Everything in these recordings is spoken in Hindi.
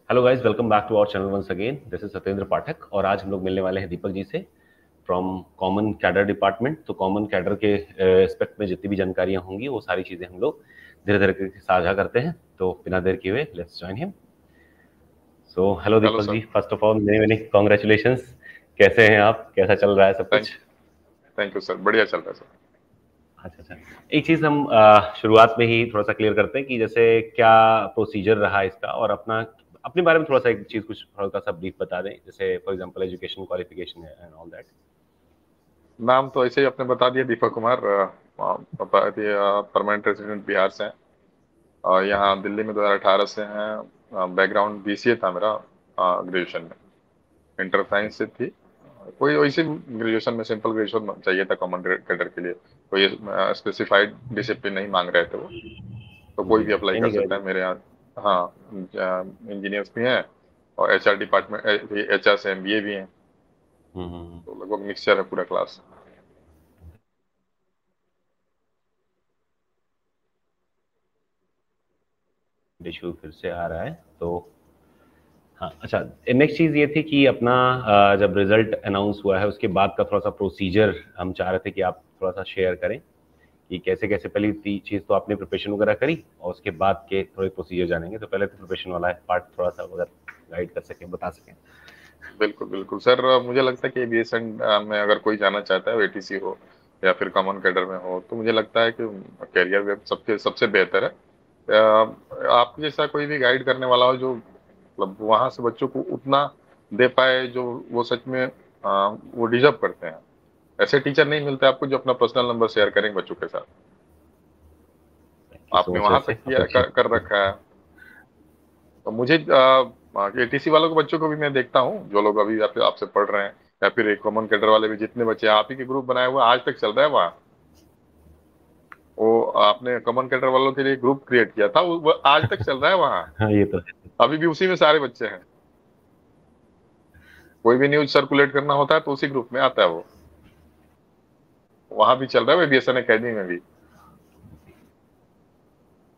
Hello guys, welcome back to our channel once again. This is Satyendra Pathak और आज हम लोग मिलने वाले हैं दीपक जी से फ्रॉम कॉमन कैडर डिपार्टमेंट। तो कॉमन कैडर के एस्पेक्ट में जितनी भी जानकारियां होंगी वो सारी चीज़ें हम लोग धीरे धीरे करके साझा करते हैं। तो बिना देर किए हुए let's join him. So hello hello Deepak sir. जी, first of all many many congratulations. कैसे हैं आप? कैसा चल रहा है सब थैंक कुछ? थैंक यू सर, बढ़िया चल रहा है सर। अच्छा अच्छा। एक चीज़ हम शुरुआत में ही थोड़ा सा क्लियर करते हैं कि जैसे क्या प्रोसीजर रहा इसका, और अपने बारे में थोड़ा सा एक चीज़ कुछ थोड़ा सा ब्रीफ बता दें, जैसे for example education, qualification and all that. नाम तो ऐसे ही आपने बता दिया, दीपक कुमार। परमानेंट रेजिडेंट बिहार से हैं और यहाँ दिल्ली में 2018 से हैं। बैकग्राउंड बीसीए था मेरा। ग्रेजुएशन में इंटर साइंस से थी। कोई वैसे ग्रेजुएशन में सिंपल ग्रेजुएशन चाहिए था कॉमन कैडर के लिए। कोई स्पेसिफाइड डिसिप्लिन नहीं मांग रहे थे वो, तो कोई जी, भी अप्लाई नहीं कर नहीं सकता है मेरे यहाँ। हाँ, इंजीनियर्स भी हैं और एचआर डिपार्टमेंट, एचआर से एमबीए भी हैं। हम्म। तो लगभग मिक्सचर है पूरा क्लास। इशू फिर से आ रहा है तो हाँ, अच्छा। नेक्स्ट चीज़ ये थी कि अपना जब रिजल्ट अनाउंस हुआ है उसके बाद का थोड़ा सा प्रोसीजर हम चाह रहे थे कि आप थोड़ा सा शेयर करें कि कैसे कैसे। पहली चीज़ तो आपने प्रिपरेशन वगैरह करी और उसके बाद के थोड़े प्रोसीजर जानेंगे। तो पहले तो प्रिपरेशन वाला है पार्ट थोड़ा सा अगर गाइड कर सकें, बता सकें। बिल्कुल बिल्कुल सर। मुझे लगता है कि एविएशन में अगर कोई जाना चाहता है, एटीसी हो या फिर कॉमन कैडर में हो, तो मुझे लगता है कि कैरियर वेब सबके सबसे बेहतर है। आपके जैसा कोई भी गाइड करने वाला हो जो मतलब वहां से बच्चों को उतना दे पाए जो वो सच में वो डिजर्व करते हैं। ऐसे टीचर नहीं मिलते आपको जो अपना पर्सनल नंबर शेयर करेंगे बच्चों के साथ। थैंक यू सो आपने मच वहां वैसे तक किया अप्रिशिएट कर करते हैं। रखा है। तो मुझे एटीसी वालों के बच्चों को भी मैं देखता हूँ, जो लोग अभी आपसे पढ़ रहे हैं, या फिर एक कॉमन कैडर वाले भी जितने बच्चे हैं, आप ही के ग्रुप बनाए हुए हैं, आज तक चल रहा है वहाँ। वो आपने कॉमन कैडर वालों के लिए ग्रुप क्रिएट किया था, वो आज तक चल रहा है वहाँ। हाँ, ये तो है। अभी भी उसी में सारे बच्चे हैं। कोई भी न्यूज सर्कुलेट करना होता है तो उसी ग्रुप में आता है वो। वहां भी चल रहा है बीएसएन अकेडमी में भी।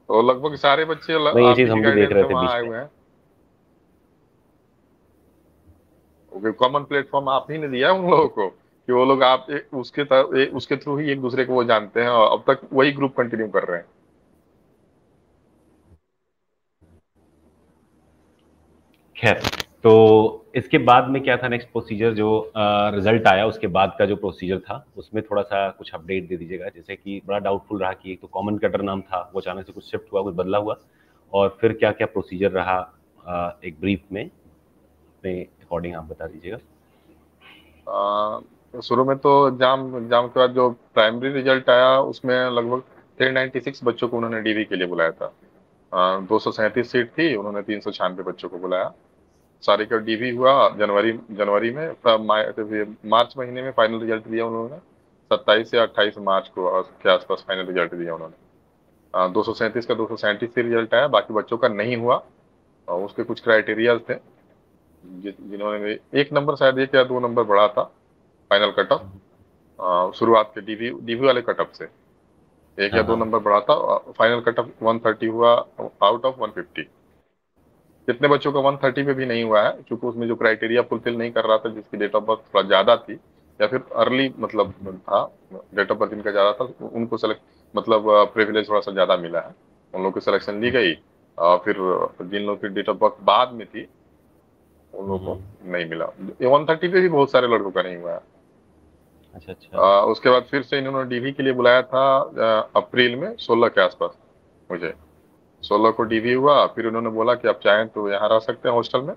तो लगभग सारे बच्चे नहीं, ये आप चीज़ ही की हम भी देख गाइडेंस रहे में थे वहां बीच आए में। हुए हैं। कॉमन प्लेटफॉर्म आप ही ने दिया है उन लोगों को कि वो लोग उसके थ्रू ही एक दूसरे को वो जानते हैं, और अब तक वही ग्रुप कंटिन्यू कर रहे हैं। खैर, तो इसके बाद में क्या था नेक्स्ट प्रोसीजर? जो रिजल्ट आया उसके बाद का जो प्रोसीजर था उसमें थोड़ा सा कुछ अपडेट दे दीजिएगा। जैसे कि बड़ा डाउटफुल रहा कि एक तो कॉमन कटर नाम था, वो अचानक से कुछ शिफ्ट हुआ, कुछ बदला हुआ, और फिर क्या क्या प्रोसीजर रहा, एक ब्रीफ में अपने अकॉर्डिंग आप बता दीजिएगा। तो शुरू में तो एग्जाम एग्जाम के बाद जो प्राइमरी रिजल्ट आया उसमें लगभग 396 बच्चों को उन्होंने डीवी के लिए बुलाया था। 237 सीट थी, उन्होंने 396 बच्चों को बुलाया। सारे का डीवी हुआ जनवरी जनवरी में। मार्च महीने में फाइनल रिजल्ट दिया उन्होंने। 27 या 28 मार्च को के आसपास फाइनल रिजल्ट दिया उन्होंने। 237 का 237 से रिजल्ट आया, बाकी बच्चों का नहीं हुआ। और उसके कुछ क्राइटेरिया थे, जिन्होंने एक नंबर, शायद एक या दो नंबर बढ़ा था फाइनल कट ऑफ। शुरुआत के डीवी डीवी वाले कट ऑफ से एक या हाँ दो हाँ। नंबर बढ़ा था। फाइनल कट ऑफ 130 हुआ आउट ऑफ 150। कितने बच्चों का 130 पे भी नहीं हुआ है, क्योंकि उसमें जो क्राइटेरिया फुलफिल नहीं कर रहा था, जिसकी डेट ऑफ बर्थ थोड़ा ज्यादा थी या फिर अर्ली मतलब था, डेट ऑफ बर्थ जिनका ज्यादा था उनको सेलेक्ट मतलब प्रिविलेज थोड़ा सा ज्यादा मिला है। उन लोगों की सिलेक्शन ली गई। फिर जिन लोगों की डेट ऑफ बर्थ बाद में थी उन लोगों हम्म। को नहीं मिला। ये 130 पे भी बहुत सारे लड़कों का नहीं हुआ है। अच्छा अच्छा। उसके बाद फिर से इन्होंने डीवी के लिए बुलाया था अप्रैल में 16 के आसपास मुझे। 16 को डीवी हुआ, फिर उन्होंने बोला कि आप चाहें तो यहाँ रह सकते हैं हॉस्टल में,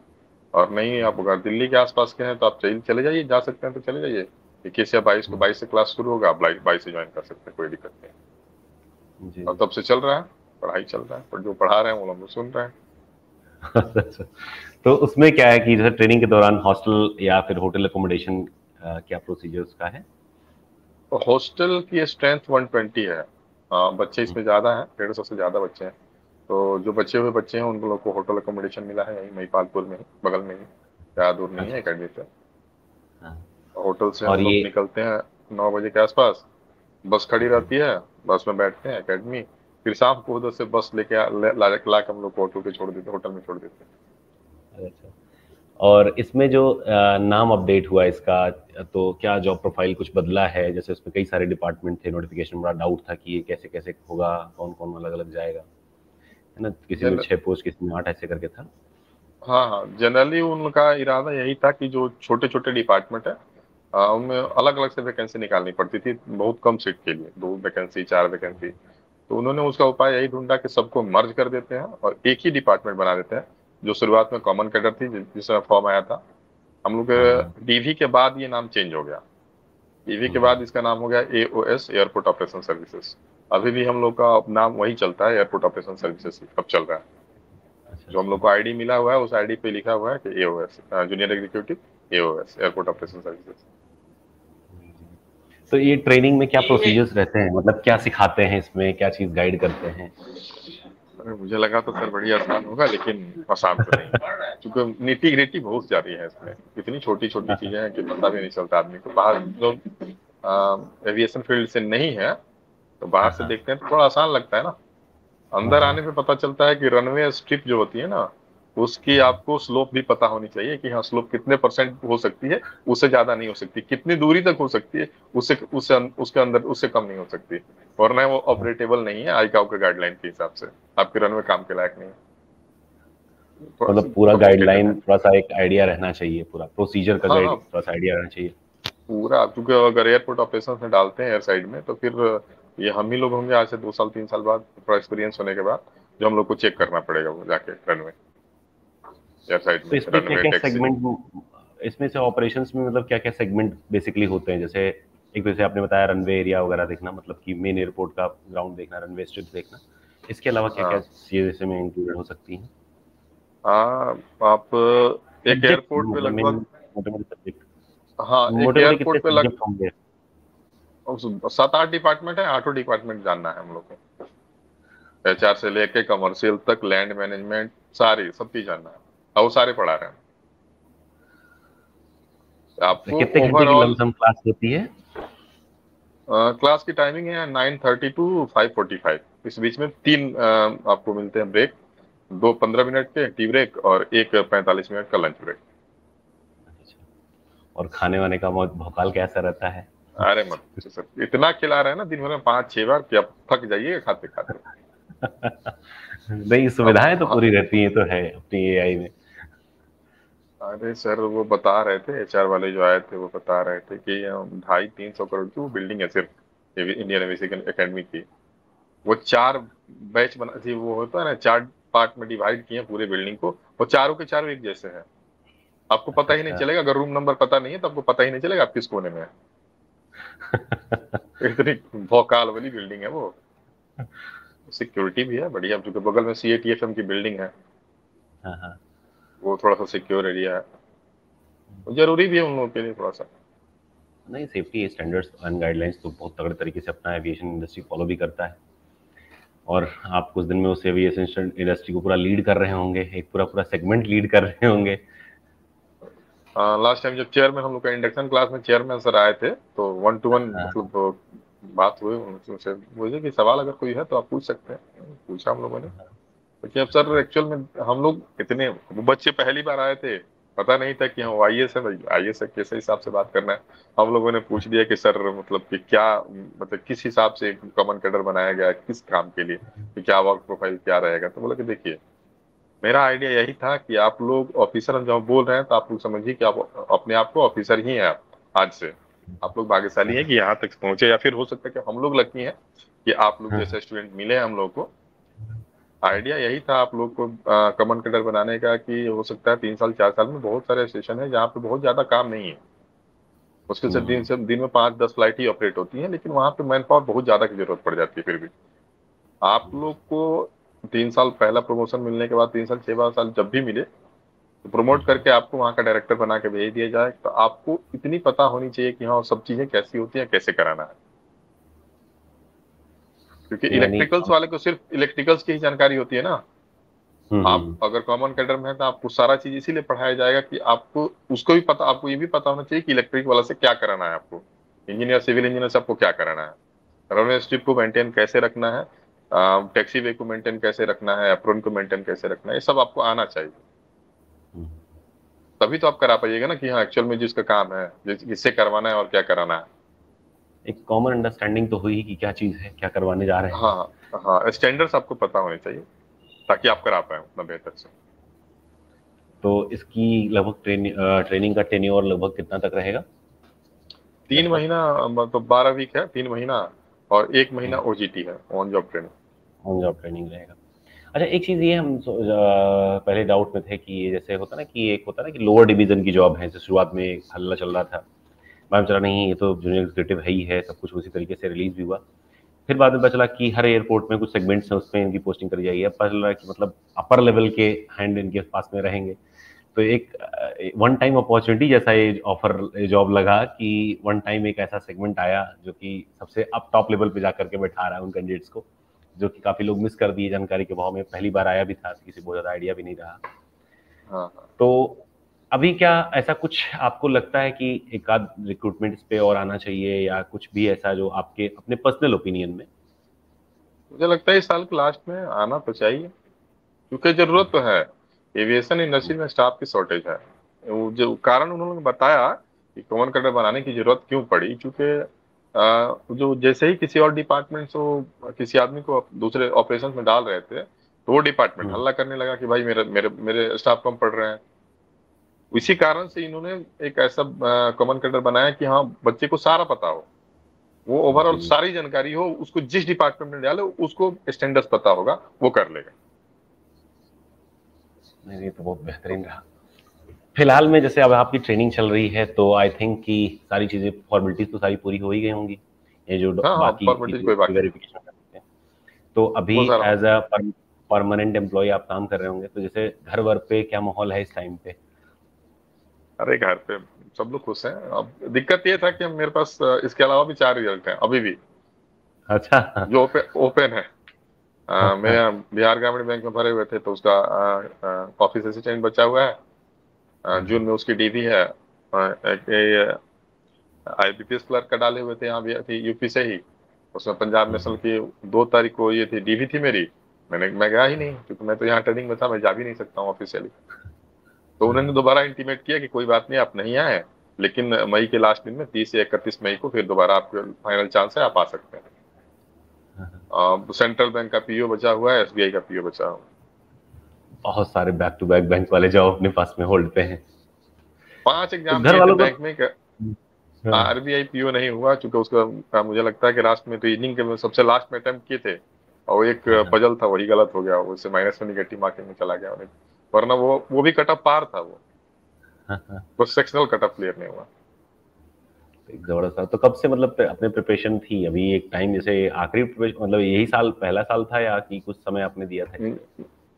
और नहीं आप अगर दिल्ली के आसपास के हैं तो आप चले चले जाइए, जा सकते हैं तो चले जाइए। 21 या 22 को, 22 से क्लास शुरू होगा, आप 22 से ज्वाइन कर सकते हैं, कोई दिक्कत नहीं। जी और जी। तब से चल रहा है, पढ़ाई चल रहा है, पर जो पढ़ा रहे हैं वो लोग सुन रहे हैं। अच्छा अच्छा। तो उसमें क्या है कि जैसे ट्रेनिंग के दौरान हॉस्टल या फिर होटल अकोमोडेशन, क्या प्रोसीजर उसका है? तो हॉस्टल की स्ट्रेंथ 120 है। बच्चे इसमें ज्यादा हैं, 150 से ज्यादा बच्चे हैं। तो जो बचे हुए बच्चे हैं उन लोग को होटल अकोमोडेशन मिला है यहीं महिपालपुर में ही, बगल में ही, ज़्यादा दूर नहीं अच्छा है अच्छा। अकेडमी से। हाँ। होटल से और हम लोग ये निकलते हैं 9 बजे के आसपास। बस खड़ी रहती है, बस में बैठते हैं अकेडमी। फिर शाम को उधर से बस लेके ला के हम लोग को ऑटो पे छोड़ देते, होटल में छोड़ देते हैं। अच्छा। और इसमें जो नाम अपडेट हुआ इसका, तो क्या जॉब प्रोफाइल कुछ बदला है? जैसे उसमें कई सारे डिपार्टमेंट थे, नोटिफिकेशन में बड़ा डाउट था कि ये कैसे कैसे होगा, कौन कौन अलग अलग जाएगा, है ना? किसी में जन 6 पोस्ट, किसी में 8, ऐसे करके था। हाँ हाँ, जनरली उनका इरादा यही था कि जो छोटे छोटे डिपार्टमेंट है उनमें अलग अलग से वैकेंसी निकालनी पड़ती थी, बहुत कम सीट के लिए, 2 वैकेंसी 4 वैकेंसी। तो उन्होंने उसका उपाय यही ढूंढा कि सबको मर्ज कर देते हैं और एक ही डिपार्टमेंट बना देते हैं। जो शुरुआत में कॉमन कैडर थी, जिसमें फॉर्म आया था हम लोग, हाँ हाँ। डीवी के बाद ये नाम चेंज हो गया। डीवी के हम्म। बाद इसका नाम हो गया एओएस, एयरपोर्ट ऑपरेशन सर्विसेज। अभी भी हम लोग का नाम वही चलता है, एयरपोर्ट ऑपरेशन सर्विसेज अब चल रहा है। अच्छा जो हम अच्छा। लोग को आईडी मिला हुआ है उस आईडी पे लिखा हुआ है कि AOS, junior executive AOS, airport operation services. तो ये ट्रेनिंग में क्या प्रोसीजर्स रहते हैं, मतलब क्या सिखाते हैं इसमें, क्या चीज गाइड करते हैं? अरे मुझे लगा तो सर बढ़िया आसान होगा, लेकिन आसान तो नहीं, क्योंकि नीटी ग्रिटी बहुत ज्यादा है इसमें। इतनी छोटी छोटी चीजें हैं कि पता भी नहीं चलता आदमी को। बाहर लोग एविएशन फील्ड से नहीं है तो बाहर हाँ से हाँ देखते हैं तो थोड़ा आसान लगता है ना। हाँ अंदर हाँ। आने पे पता चलता है कि रनवे स्ट्रिप जो होती है ना, उसकी आपको स्लोप भी पता होनी चाहिए कि हाँ स्लोप कितने परसेंट हो सकती है, उससे ज्यादा नहीं हो सकती, कितनी दूरी तक हो सकती है, उससे उससे उसके अंदर उससे कम नहीं हो सकती, वरना वो ऑपरेटेबल नहीं है आईकाओ के गाइडलाइन के हिसाब से, आपके रनवे काम के लायक नहीं है। थोड़ा सा मतलब पूरा कॉम्प्लिकेटेड गाइडलाइन, है। थोड़ा सा एक आइडिया रहना चाहिए, पूरा प्रोसीजर का हाँ गाइड, हाँ, थोड़ा सा आइडिया रहना चाहिए। पूरा, क्योंकि अगर एयरपोर्ट ऑपरेशन में डालते हैं एयर साइड में तो फिर ये हम ही लोग होंगे आज से 2 साल 3 साल बाद, थोड़ा एक्सपीरियंस होने के बाद, जो हम लोग को चेक करना पड़ेगा वो जाके रनवे, एयर साइड तो में इसमें क्या रनवे क्या टैक्सी। सेगमेंट, इसमें से ऑपरेशंस में मतलब क्या क्या सेगमेंट बेसिकली होते हैं? जैसे एक तो जैसे आपने बताया रनवे एरिया वगैरह देखना, मतलब कि मेन एयरपोर्ट का ग्राउंड देखना, रनवे स्ट्रिप्स देखना। इसके अलावा क्या क्या हाँ चीजें इसमें इंक्लूडेड हो सकती हैं? हाँ, आप एक सब्जेक्ट, एयरपोर्ट पे मतलब मेन लगभग, मोटे मोटे सब्जेक्ट, हाँ एक मोटे मोटे कितने एयरपोर्ट पे लग सब्जेक्ट होंगे? 7 8 डिपार्टमेंट है, 8 डिपार्टमेंट जानना है हम लोग को। एचआर से लेके कमर्शियल तक, लैंड मैनेजमेंट, सारी सब चीज जानना है, और वो सारे पढ़ा रहे हैं आपको कितने घंटे की ओवरऑल। लमसम क्लास होती है? क्लास की टाइमिंग है 9:30 to 5:45। इस बीच में 3 आपको मिलते हैं ब्रेक, 2 15 मिनट के टी ब्रेक और एक 45 मिनट का लंच ब्रेक। और खाने वाने का भौकाल कैसा रहता है? अरे मत पूछो सर, इतना खिला रहे हैं ना दिन भर में 5 6 बार कि आप थक जाइए खाते खाते। नहीं, अब सुविधाएं तो पूरी रहती हैं तो है अपनी एआई में। अरे सर वो बता रहे थे, एचआर वाले जो आए थे वो बता रहे थे कि 250 300 करोड़ की वो बिल्डिंग है सिर्फ इंडियन एविएशन एकेडमी की। वो 4 बैच बना थी, वो होता है ना 4 पार्ट में डिवाइड किए पूरे बिल्डिंग को, वो चारों के चारों एक जैसे हैं। आपको पता ही नहीं अच्छा। चलेगा, अगर रूम नंबर पता नहीं है तो आपको पता ही नहीं चलेगा आप किस कोने में है। इतनी भौकाल वाली बिल्डिंग है वो। सिक्योरिटी भी है बढ़िया, क्योंकि बगल में सीएटीएफएम की बिल्डिंग है, हाँ हाँ। वो थोड़ा सा सिक्योर एरिया है, जरूरी भी है उन लोगों के लिए थोड़ा सा। नहीं, सेफ्टी स्टैंडर्ड्स एंड गाइडलाइंस तो बहुत तगड़े तरीके से अपना एविएशन इंडस्ट्री फॉलो भी करता है। और आप कुछ दिन में उस एविएशन इंडस्ट्री को पूरा लीड कर रहे होंगे, एक पूरा पूरा सेगमेंट लीड कर रहे होंगे। लास्ट टाइम जब चेयरमैन हम लोग का इंडक्शन क्लास में चेयरमैन सर आए थे तो 1 to 1 हाँ। मतलब बात हुई उनसे, मुझे कि सवाल अगर कोई है तो आप पूछ सकते हैं, पूछा हम लोगों ने। क्योंकि अब सर एक्चुअल में हम लोग इतने, वो बच्चे पहली बार आए थे, पता नहीं था कि हम आईएएस है भाई, आईएएस है कैसे हिसाब से बात करना है। हम लोगों ने पूछ दिया कि सर मतलब कि क्या, मतलब किस हिसाब से कॉमन कैडर बनाया गया है, किस काम के लिए, कि क्या वर्क प्रोफाइल क्या रहेगा। तो बोला कि देखिए मेरा आइडिया यही था कि आप लोग ऑफिसर, हम जब बोल रहे हैं तो आप लोग समझिए कि आप अपने आप को ऑफिसर ही हैं। आप आज से आप लोग भाग्यशाली हैं कि यहाँ तक पहुंचे, या फिर हो सकता है कि हम लोग लकी हैं कि आप लोग हाँ। जैसे स्टूडेंट मिले हैं हम लोग को। आइडिया यही था आप लोग को कॉमन कैडर बनाने का, कि हो सकता है 3 साल 4 साल में बहुत सारे स्टेशन है जहाँ पे बहुत ज्यादा काम नहीं है, मुश्किल से दिन में 5 10 फ्लाइट ही ऑपरेट होती है, लेकिन वहां पे मैन पावर बहुत ज्यादा की जरूरत पड़ जाती है। फिर भी आप लोग को 3 साल पहला प्रमोशन मिलने के बाद 3 साल 6 साल जब भी मिले तो प्रमोट करके आपको वहां का डायरेक्टर बना के भेज दिया जाए, तो आपको इतनी पता होनी चाहिए कि हाँ सब चीजें कैसी होती हैं, कैसे कराना है। क्योंकि यानी इलेक्ट्रिकल्स वाले को सिर्फ इलेक्ट्रिकल्स की ही जानकारी होती है ना। आप हम्म। अगर कॉमन कैडर में है तो आपको सारा चीज इसीलिए पढ़ाया जाएगा कि आपको उसको भी पता, आपको ये भी पता होना चाहिए कि इलेक्ट्रिक वाला से क्या कराना है आपको, इंजीनियर सिविल इंजीनियर से आपको क्या कराना है, रनवे स्ट्रिप को मेंटेन कैसे रखना है, टैक्सी वे को मेंटेन कैसे रखना है, एप्रोन को मेंटेन कैसे रखना है, ये सब आपको आना चाहिए। तभी तो आप करा पाइएगा ना कि हाँ एक्चुअल में जिसका काम है, किससे करवाना है और क्या कराना है। एक कॉमन अंडरस्टैंडिंग तो हुई कि क्या चीज़ है, क्या करवाने जा रहे हैं। हाँ हाँ, स्टैंडर्ड्स आपको पता होने चाहिए ताकि आप करा पाए उतना बेहतर से। तो इसकी लगभग ट्रेनिंग का टेन्योर लगभग कितना तक रहेगा? लगभग।3 महीना, मतलब 12 वीक है, 3 महीना, और 1 महीना ओजीटी है, on job training. On job training रहेगा। अच्छा, एक चीज़ ये हम पहले डाउट में थे कि ये जैसे होता ना कि एक होता ना कि लोअर डिवीजन की जॉब है, जैसे शुरुआत में हल्ला चल रहा था, मालूम चला नहीं ये तो जूनियर एग्जीक्यूटिव है ही है, सब कुछ उसी तरीके से रिलीज भी हुआ। फिर बाद में पता चला कि हर एयरपोर्ट में कुछ सेगमेंट्स हैं, उसमें इनकी पोस्टिंग करी जाएगी। अब पता चल रहा है कि मतलब अपर लेवल के हैंड इनके पास में रहेंगे। तो एक वन टाइम अपॉर्चुनिटी जैसा ये ऑफर जॉब लगा कि वन टाइम एक ऐसा सेगमेंट आया जो कि सबसे अप टॉप लेवल पे जाकर के बैठा रहा है उन कैंडिडेट्स को, जो कि काफ़ी लोग मिस कर दिए जानकारी के अभाव में। पहली बार आया भी था तो किसी को ज़्यादा आइडिया भी नहीं रहा। हाँ हाँ। तो अभी क्या ऐसा कुछ आपको लगता है कि एक आध रिक्रूटमेंट इस पे और आना चाहिए, या कुछ भी ऐसा जो आपके अपने पर्सनल ओपिनियन में? मुझे लगता है इस साल के लास्ट में आना तो चाहिए, क्योंकि जरूरत तो है। एविएशन इंडस्ट्री में स्टाफ की शॉर्टेज है। वो जो कारण उन्होंने बताया कि कॉमन कटर बनाने की जरूरत क्यों पड़ी, क्योंकि जो जैसे ही किसी और डिपार्टमेंट से किसी आदमी को दूसरे ऑपरेशन में डाल रहे थे, तो वो डिपार्टमेंट हम्म। हल्ला करने लगा कि भाई मेरे मेरे मेरे स्टाफ कम पढ़ रहे हैं। इसी कारण से इन्होंने एक ऐसा कॉमन कटर बनाया कि हाँ बच्चे को सारा पता हो, वो ओवरऑल जी। सारी जानकारी हो, उसको जिस डिपार्टमेंट में डाले उसको स्टैंडर्ड्स पता होगा, वो कर लेगा। नहीं, ये तो बहुत तो बेहतरीन रहा। फिलहाल में जैसे अब आपकी ट्रेनिंग चल रही है तो आई थिंक कि सारी चीज़ें फॉर्मेलिटीज तो सारी पूरी हो ही गई होंगी, ये जो हाँ हाँ, बाकी की फॉर्मेलिटीज जो कोई बाकी नहीं, वेरिफिकेशन करते हैं। तो अभी वो सारा हो एज अ परमानेंट एम्प्लॉय आप काम कर रहे होंगे, तो जैसे घर वर पे क्या माहौल है इस टाइम पे? गया। अरे घर पे सब लोग खुश हैं। अब दिक्कत ये था कि हम मेरे पास इसके अलावा भी 4 रिजल्ट हैं अभी भी, अच्छा। जो ओपन है। मैं हाँ। बिहार ग्रामीण बैंक में भरे हुए थे, तो उसका ऑफिस असिस्टेंट बचा हुआ है। जून में उसकी डीवी है। एक आईबीपीएस क्लर्क का डाले हुए थे, यहाँ भी थी यूपी से ही। उसमें पंजाब नेशनल की 2 तारीख को ये थी, डीवी थी मेरी। मैं गया ही नहीं, क्योंकि मैं तो यहाँ ट्रेनिंग में था, मैं जा भी नहीं सकता हूँ ऑफिशियली। तो उन्होंने दोबारा इंटीमेट किया कि कोई बात नहीं, आप नहीं आए, लेकिन मई के लास्ट दिन में 30 या 31 मई को फिर दोबारा आपके फाइनल चांस है, आप आ सकते हैं। सेंट्रल बैंक का पीओ बचा हुआ है, एसबीआई का पीओ बचा हुआ है। बहुत सारे बैक टू बैक बैंक वाले जॉब अपने पास में होल्ड पे हैं। 5 तो एग्जाम घर दिए थे वालों को। बैंक में। हाँ। आरबीआई पीओ नहीं हुआ, क्योंकि उसका मुझे लगता है कि लास्ट में रीजनिंग के सबसे लास्ट में अटेम्प्ट किए थे, और एक हाँ। पजल था वही गलत हो गया, उससे माइनस में निगेटिव मार्किंग में चला गया। वरना वो भी कट ऑफ पार था, हाँ। हाँ। वो सेक्शनल कट ऑफ क्लियर नहीं हुआ। एक जबरदस्त था। तो कब से मतलब अपने प्रिपरेशन थी? अभी एक टाइम जैसे आखिरी मतलब यही साल पहला साल था, या कि कुछ समय आपने दिया था इसमें?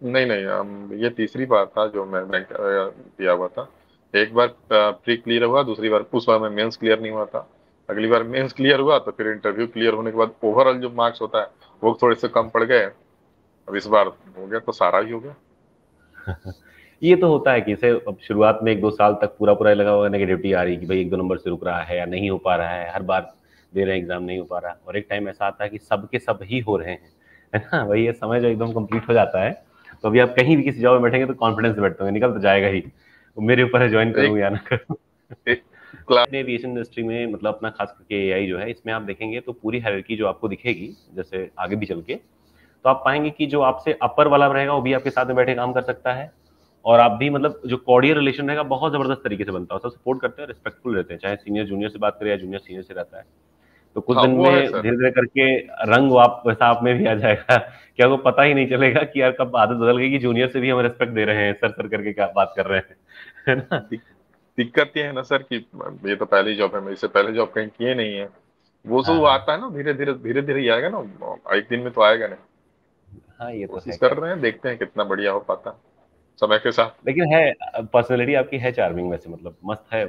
नहीं नहीं, ये तीसरी बार था जो मैं बैंक दिया हुआ था। एक बार प्री क्लियर हुआ, दूसरी बार उस बार में मेंस क्लियर नहीं हुआ था। अगली बार मेंस क्लियर हुआ, तो फिर इंटरव्यू क्लियर होने के बाद ओवरऑल जो मार्क्स होता है वो थोड़े से कम पड़ गए। अब इस बार हो गया तो सारा ही हो गया। ये तो होता है कि इसे अब शुरुआत में एक दो साल तक पूरा पूरा लगा हुआ नेगेटिविटी आ रही कि भाई एक दो नंबर से रुक रहा है या नहीं हो पा रहा है, हर बार दे रहे हैं एग्जाम नहीं हो पा रहा, और एक टाइम ऐसा आता है कि सब के सब ही हो रहे हैं, है ना भाई? ये समय जो एकदम कंप्लीट हो जाता है, तो अभी आप कहीं भी किसी जॉब में बैठेंगे तो कॉन्फिडेंस से बैठते होंगे, निकल तो जाएगा ही, वो मेरे ऊपर है ज्वाइन करूँ एक या ना करूँ। एक क्लास। एविएशन इंडस्ट्री में मतलब अपना खास करके एआई जो है, इसमें आप देखेंगे तो पूरी हायरार्की जो आपको दिखेगी जैसे आगे भी चल के, तो आप पाएंगे कि जो आपसे अपर वाला रहेगा वो भी आपके साथ में बैठे काम कर सकता है, और आप भी मतलब जो कॉर्डियल रिलेशन रहेगा बहुत जबरदस्त तरीके से बनता है, सब सपोर्ट करते हैं, रिस्पेक्टफुल रहते हैं, चाहे सीनियर जूनियर से बात करे या जूनियर सीनियर से रहता है। तो कुछ हाँ दिन वो है में सर। धीरे धीरे करके रंग आप वैसा आप में भी आ जाएगा कि आपको पता ही नहीं चलेगा कि यार कब आदत बदल गई कि जूनियर से भी हम रिस्पेक्ट दे रहे हैं, सर सर करके क्या बात कर रहे हैं, है ना? दिक, दिक्कत ये है ना सर कि ये तो पहली जॉब है, मेरे से पहले जॉब कहीं किए नहीं है। वो हाँ जो हाँ। आता है ना, धीरे धीरे ही आएगा ना, एक दिन में तो आएगा नहीं। हाँ, ये तो कोशिश है कर खैर। रहे हैं, देखते हैं कितना बढ़िया हो पाता है समय के साथ। लेकिन है, पर्सनैलिटी आपकी है चार्मिंग वैसे, मतलब मस्त है,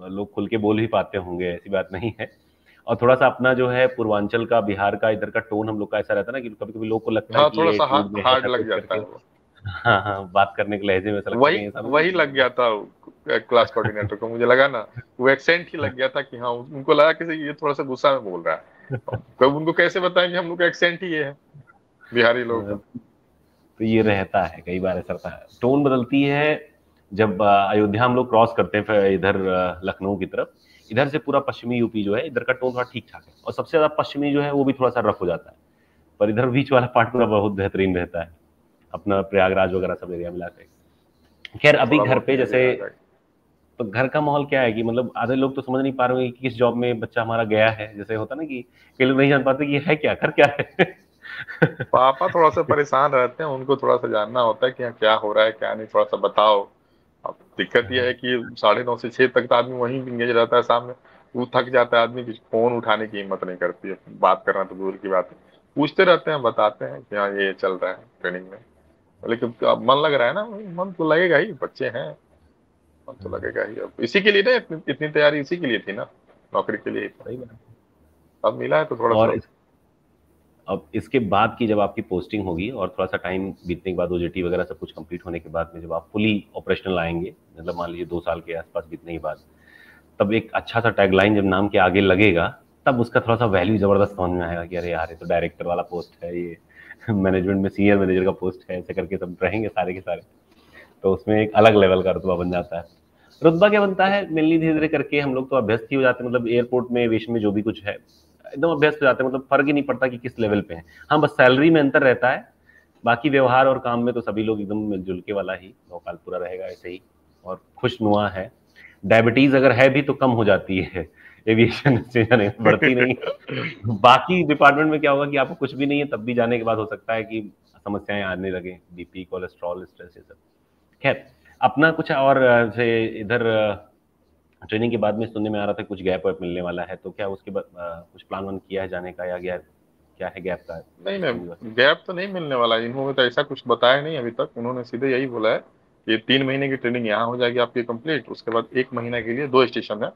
लोग खुल के बोल भी पाते होंगे, ऐसी बात नहीं है। और थोड़ा सा अपना जो है पूर्वांचल का, बिहार का, इधर का टोन हम लोग का ऐसा रहता है ना कि कभी कभी लोग को लगता है हाँ, कि थोड़ा ये सा टूट में है हार्ड या लग कुछ जाता करके। है वो। हाँ हाँ, बात करने के लहजे में ऐसा लगता है वही कि इंसान वही लग गया था क्लास कोऑर्डिनेटर को, मुझे लगा ना वो एक्सेंट ही लग गया था कि हाँ, उनको लगा कि ये थोड़ा सा गुस्सा में बोल रहा है। कब उनको कैसे बताएं कि हम लोग का एक्सेंट ही ये है, बिहारी लोगों का। तो ये रहता है, कई बार ऐसा रहता है, टोन बदलती है। जब अयोध्या हम लोग क्रॉस करते हैं फिर इधर लखनऊ की तरफ, इधर से पूरा पश्चिमी यूपी जो है, इधर का टोन थोड़ा ठीक ठाक है, और सबसे ज्यादा पश्चिमी जो है वो भी थोड़ा सा रफ हो जाता है, पर इधर बीच वाला पार्ट पूरा बहुत बेहतरीन रहता है, अपना प्रयागराज वगैरह सब एरिया मिला के। खैर अभी थोड़ा घर बहुत पे मेल जैसे, आ जाएगा। तो घर का माहौल क्या है कि मतलब आधे लोग तो समझ नहीं पा रहे होंगे कि किस जॉब में बच्चा हमारा गया है, जैसे होता ना कि कई लोग नहीं जान पाते कि है क्या, कर क्या है। पापा थोड़ा सा परेशान रहते हैं, उनको थोड़ा सा जानना होता है कि हाँ क्या हो रहा है क्या नहीं, थोड़ा सा बताओ। अब दिक्कत यह है कि 9:30 से 6 तक तो आदमी वहीं इंगेज रहता है, सामने वो थक जाता है आदमी, फोन उठाने की हिम्मत नहीं करती है, बात करना तो दूर की बात है। पूछते रहते हैं, बताते हैं कि हाँ ये चल रहा है ट्रेनिंग में, लेकिन अब मन लग रहा है ना, मन तो लगेगा ही, बच्चे हैं, मन तो लगेगा ही। अब इसी के लिए ना इतनी तैयारी इसी के लिए थी ना, नौकरी के लिए ही था। सही बात है। अब मिला है तो थोड़ा और सा। अब इसके बाद की जब आपकी पोस्टिंग होगी और थोड़ा सा टाइम बीतने के बाद, ओजेटी वगैरह सब कुछ कंप्लीट होने के बाद में, जब आप फुली ऑपरेशनल आएंगे, मतलब मान लीजिए 2 साल के आसपास बीतने के बाद, तब एक अच्छा सा टैगलाइन जब नाम के आगे लगेगा, तब उसका थोड़ा सा वैल्यू जबरदस्त समझ में आएगा कि अरे यार ये तो डायरेक्टर वाला पोस्ट है, ये मैनेजमेंट में सीनियर मैनेजर का पोस्ट है, ऐसे करके सब रहेंगे सारे के सारे। तो उसमें एक अलग लेवल का रुतबा बन जाता है। रुतबा क्या बनता है, मेनली धीरे धीरे करके हम लोग तो अभ्यस्त ही हो जाते हैं, मतलब एयरपोर्ट में एविएशन में जो भी कुछ है एकदम अभ्यस्त हो जाते हैं, मतलब फर्क ही नहीं पड़ता कि किस लेवल पे है। हाँ बस सैलरी में अंतर रहता है, बाकी व्यवहार और काम में तो सभी लोग एकदम मिलजुल के वाला ही भोपाल पूरा रहेगा ऐसे ही, और खुशनुमा है। डायबिटीज अगर है भी तो कम हो जाती है, एविएशन से जाने बढ़ती नहीं। बाकी डिपार्टमेंट में क्या होगा कि आपको कुछ भी नहीं है तब भी जाने के बाद हो सकता है कि समस्याएं आने लगे, बीपी कोलेस्ट्रॉल स्ट्रेस ये सब। खैर अपना कुछ और जैसे इधर ट्रेनिंग के बाद में सुनने में आ रहा था कुछ गैप वैप मिलने वाला है, तो क्या उसके बाद कुछ प्लान वन किया है जाने का, या गया क्या है गैप का नहीं व्यवस्था? नहीं, गैप तो नहीं मिलने वाला है, इन्होंने तो ऐसा कुछ बताया नहीं अभी तक। उन्होंने सीधे यही बोला है कि 3 महीने की ट्रेनिंग यहाँ हो जाएगी आपकी कंप्लीट, उसके बाद 1 महीने के लिए 2 स्टेशन है,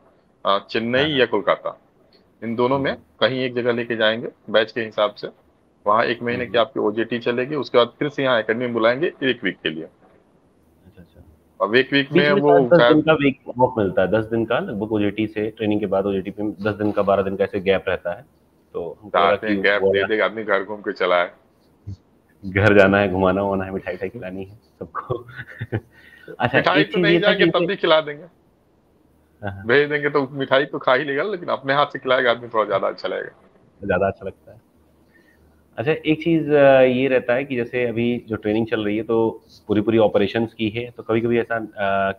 हाँ चेन्नई हाँ। या कोलकाता, इन दोनों में कहीं एक जगह लेके जाएंगे बैच के हिसाब से। वहाँ 1 महीने की हम्म। आपकी ओजेटी चलेगी, उसके बाद फिर से यहाँ एकेडमी में बुलाएंगे 1 वीक के लिए। अच्छा अच्छा। अब 1 वीक बीच में में वो शायद 10 दिन शायद का वीक ऑफ मिलता है, 10 दिन का लगभग ओजेटी से, ट्रेनिंग के बाद ओजेटी पे 10 दिन का 12 दिन का ऐसे गैप रहता है, तो हमको लगा चाहते कि हैं गैप वो दे देगा आदमी, घर घूम के चला है। घर जाना है, घुमाना वमाना है, मिठाई उठाई खिलानी है सबको। अच्छा मिठाई एक तो चीज नहीं ये था जाएंगे कि तब जैसे, भी खिला देंगे, हाँ, हाँ, भेज देंगे तो मिठाई तो खा ही लेगा, लेकिन अपने हाथ से खिलाएगा आदमी, थोड़ा ज्यादा अच्छा लगेगा। ज्यादा अच्छा लगता है। अच्छा एक चीज ये रहता है कि जैसे अभी जो ट्रेनिंग चल रही है तो पूरी पूरी ऑपरेशंस की है, तो कभी कभी ऐसा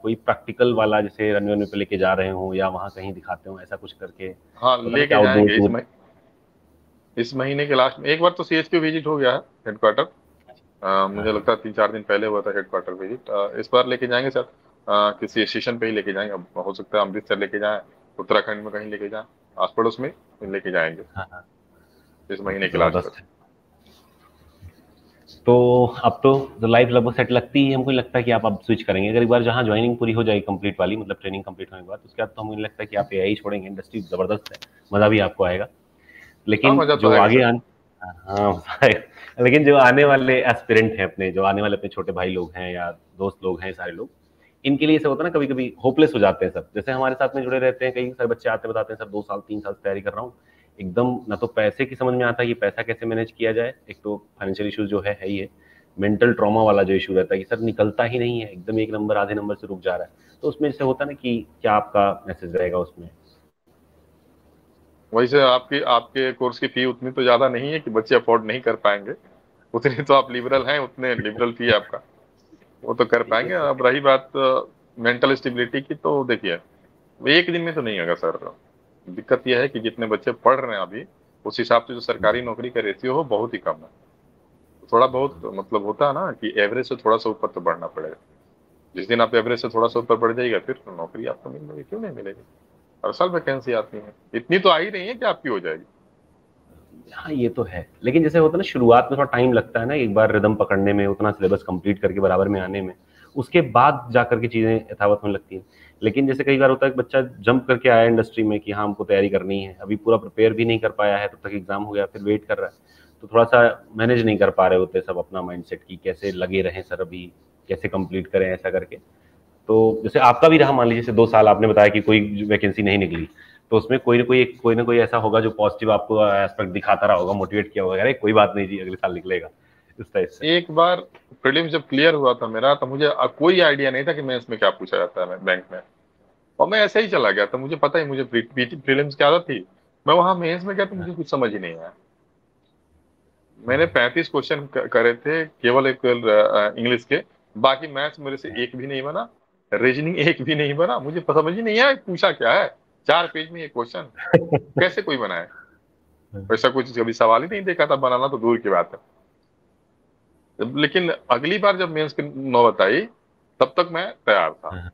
कोई प्रैक्टिकल वाला जैसे रनवे पे लेके जा रहे हो या वहाँ कहीं दिखाते हो, ऐसा कुछ करके हाँ होता ना कि लेके आउटडोर जाएंगे टूर। इस महीने के लास्ट में एक बार तो सीएचक्यू विजिट हो गया है, हेडक्वार्टर। हाँ मुझे हाँ। लगता है 3-4 दिन पहले हुआ था हेडक्वार्टर विजिट। इस बार लेके जाएंगे सर, किसी स्टेशन पे ही लेके जाएंगे, अब हो सकता है अमृतसर लेके जाएं, उत्तराखंड में कहीं लेके जाएं, आस पड़ोस में लेके जाएंगे हाँ हाँ। इस तब महीने तो के लास्ट तक। जबरदस्त है। तो अब तो लाइफ लगभग सेट लगती है, हमको नहीं लगता कि आप अब स्विच करेंगे, अगर एक बार जहाँ ज्वाइनिंग पूरी हो जाएगी कंप्लीट वाली, मतलब ट्रेनिंग कंप्लीट होने के बाद, उसके बाद तो हमको नहीं लगता कि आप एआई छोड़ेंगे, इंडस्ट्री जबरदस्त है, मजा भी आपको आएगा। हाँ लेकिन मजा तो जो आएगा आगे सर। आने, हाँ मजा आएगा, लेकिन जो आने वाले एस्पिरेंट हैं अपने, जो आने वाले अपने छोटे भाई लोग हैं या दोस्त लोग हैं सारे लोग, इनके लिए ऐसा होता है ना, कभी कभी होपलेस हो जाते हैं सब, जैसे हमारे साथ में जुड़े रहते हैं कई सारे बच्चे आते हैं बताते हैं सर 2 साल 3 साल से तैयारी कर रहा हूँ, एकदम ना तो पैसे की समझ में आता है कि पैसा कैसे मैनेज किया जाए, एक तो फाइनेंशियल इश्यूज जो है ही है, मेंटल ट्रॉमा वाला जो इशू रहता है कि सर निकलता ही नहीं है, एकदम एक नंबर आधे नंबर से रुक जा रहा है, तो उसमें जैसे होता है ना कि क्या आपका मैसेज रहेगा उसमें? वैसे आपकी आपके कोर्स की फी उतनी तो ज्यादा नहीं है कि बच्चे अफोर्ड नहीं कर पाएंगे, उतनी तो आप लिबरल हैं, उतने लिबरल फी है आपका, वो तो कर ये पाएंगे। तो अब रही बात मेंटल स्टेबिलिटी की, तो देखिए एक दिन में तो नहीं होगा सर। दिक्कत यह है कि जितने बच्चे पढ़ रहे हैं अभी, उस हिसाब से जो सरकारी नौकरी का रेशियो हो बहुत ही कम है। थोड़ा बहुत मतलब होता है ना कि एवरेज से थोड़ा सा ऊपर तो बढ़ना पड़ेगा। जिस दिन आप एवरेज से थोड़ा सा ऊपर बढ़ जाएगा, फिर तो नौकरी आपको मिलेगी, क्यों नहीं मिलेगी। हर साल वैकेंसी आती है, इतनी तो आ ही रही है कि आपकी हो जाएगी। हाँ ये तो है, लेकिन जैसे होता है ना शुरुआत में थोड़ा टाइम लगता है ना, एक बार रिदम पकड़ने में, उतना सिलेबस कंप्लीट करके बराबर में आने में, उसके बाद जाकर के चीजें यथावत होने लगती हैं। लेकिन जैसे कई बार होता है कि बच्चा जंप करके आया इंडस्ट्री में कि हाँ हमको तैयारी करनी है, अभी पूरा प्रिपेयर भी नहीं कर पाया है, तब तक एग्जाम हो गया, फिर वेट कर रहा है, तो थोड़ा सा मैनेज नहीं कर पा रहे होते सब अपना माइंडसेट की कैसे लगे रहें सर, अभी कैसे कंप्लीट करें ऐसा करके। तो जैसे आपका भी रहा, मान लीजिए जैसे 2 साल आपने बताया कि कोई वैकेंसी नहीं निकली, तो उसमें कोई ना कोई ऐसा होगा जो पॉजिटिव आपको एस्पेक्ट दिखाता रहा होगा, मोटिवेट किया होगा, अरे कोई बात नहीं जी अगले साल निकलेगा, इस टाइप से। एक बार प्रीलिम्स जब क्लियर हुआ था मेरा, तो मुझे कोई आइडिया नहीं था कि मैं इसमें क्या पूछा जाता है बैंक में, और मैं ऐसे ही चला गया था, मुझे पता ही, मुझे प्रीलिम्स की आदत थी। मैं वहां मेंस में गया तो मुझे कुछ समझ ही नहीं आया। मैंने 35 क्वेश्चन करे थे केवल एक इंग्लिश के, बाकी मैथ्स मेरे से एक भी नहीं बना, रीजनिंग एक भी नहीं बना, मुझे समझ ही नहीं आया पूछा क्या है। 4 पेज में ये क्वेश्चन कैसे कोई बनाए, ऐसा कुछ कभी सवाल ही नहीं देखा था, बनाना तो दूर की बात है। लेकिन अगली बार जब मेंस की नौबत आई, तब तक मैं तैयार था।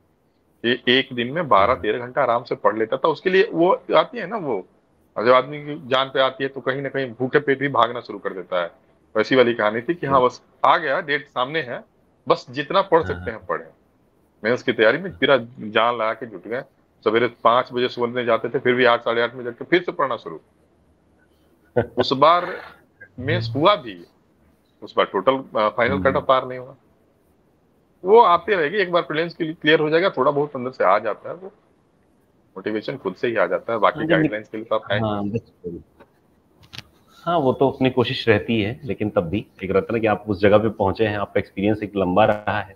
ये एक दिन में 12-13 घंटा आराम से पढ़ लेता था। उसके लिए वो आती है ना वो, और जब आदमी की जान पे आती है तो कहीं ना कहीं भूखे पेट भी भागना शुरू कर देता है। वैसी वाली कहानी थी कि हाँ बस आ गया, डेट सामने है, बस जितना पढ़ सकते हैं पढ़े। मेंस की तैयारी में पूरा जान लगा के जुट गए। सवेरे 5 बजे सोने जाते थे, फिर भी 8-8:30 में जग के फिर से पढ़ना शुरू। उस बार मेंस हुआ भी, उस बार टोटल फाइनल कट ऑफ पार नहीं हुआ। वो आते रहेगी, एक बार प्रीलिम्स क्लियर हो जाएगा, थोड़ा बहुत अंदर से आ जाता है, वो मोटिवेशन खुद से ही आ जाता है, बाकी गाइडलाइंस के लिए तो आप हैं हाँ बिल्कुल। हाँ वो तो अपनी कोशिश रहती है, लेकिन तब भी एक रहता है ना कि आप उस जगह पे पहुंचे हैं, आपका एक्सपीरियंस एक लंबा रहा है।